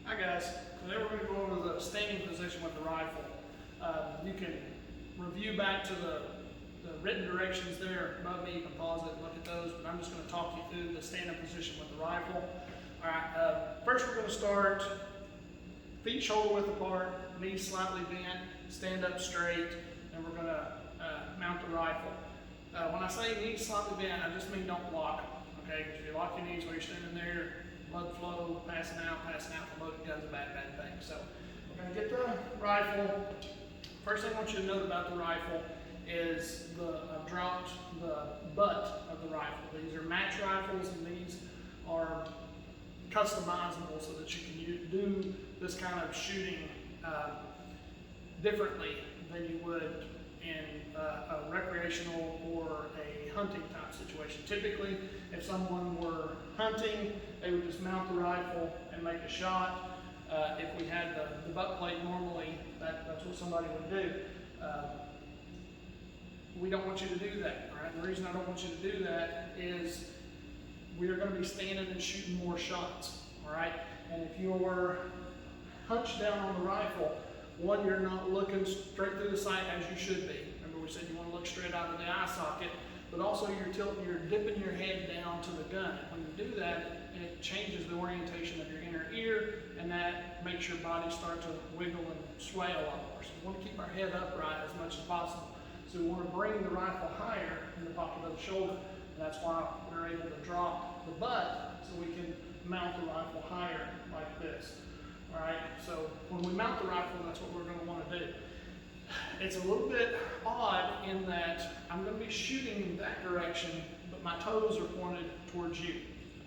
Hi guys, today we're going to go over the standing position with the rifle. You can review back to the written directions there above me. You can pause it and look at those, but I'm just going to talk you through the standing position with the rifle. Alright, first we're going to start feet shoulder width apart, knees slightly bent, stand up straight, and we're going to mount the rifle. When I say knees slightly bent, I just mean don't lock them, okay? Because if you lock your knees while you're standing there, blood flow, passing out, the loaded gun's a bad thing. So we're going to get the rifle. First thing I want you to note about the rifle is I've dropped the butt of the rifle. These are match rifles, and these are customizable so that you can do this kind of shooting differently than you would in a recreational or a hunting type situation. Typically, if someone were hunting, they would just mount the rifle and make a shot. If we had the butt plate normally, that's what somebody would do. We don't want you to do that, all right? The reason I don't want you to do that is we are going to be standing and shooting more shots, all right? And if you're hunched down on the rifle, one, you're not looking straight through the sight as you should be. Remember we said you want to look straight out of the eye socket, but also you're dipping your head down to the gun. When you do that, it changes the orientation of your inner ear, and that makes your body start to wiggle and sway a lot more. So we want to keep our head upright as much as possible. So we want to bring the rifle higher in the pocket of the shoulder, and that's why we're able to drop the butt so we can mount the rifle higher like this. All right, so when we mount the rifle, that's what we're going to want to do. It's a little bit odd in that I'm going to be shooting in that direction, but my toes are pointed towards you,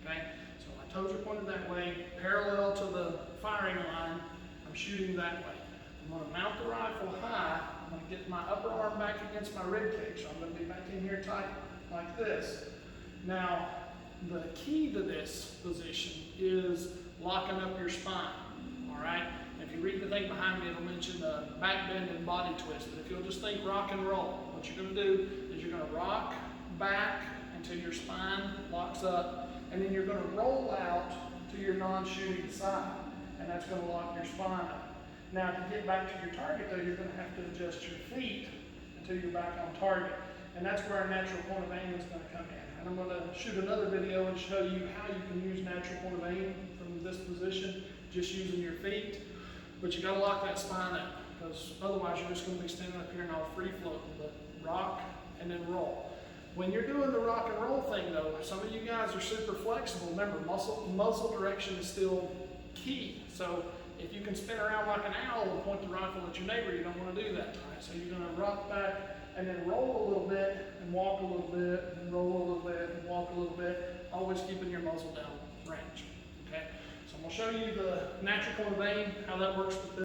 okay? So my toes are pointed that way, parallel to the firing line, I'm shooting that way. I'm going to mount the rifle high, I'm going to get my upper arm back against my rib cage, so I'm going to be back in here tight like this. Now, the key to this position is locking up your spine. All right, if you read the thing behind me, it'll mention the back bend and body twist. But if you'll just think rock and roll, what you're going to do is you're going to rock back until your spine locks up, and then you're going to roll out to your non-shooting side, and that's going to lock your spine up. Now, to get back to your target, though, you're going to have to adjust your feet until you're back on target, and that's where our natural point of aim is going to come in. And I'm going to shoot another video and show you how you can use natural point of aim from this position, just using your feet. But you got to lock that spine up, because otherwise you're just going to be standing up here and all free floating. But rock and then roll. When you're doing the rock and roll thing, though, some of you guys are super flexible. Remember, muzzle direction is still key. So if you can spin around like an owl and point the rifle at your neighbor, you don't want to do that. Right? So you're going to rock back and then roll a little bit and walk a little bit and roll a little bit and walk a little bit, always keeping your muzzle down range. Okay? So I'm going to show you the natural point of aim, how that works with this.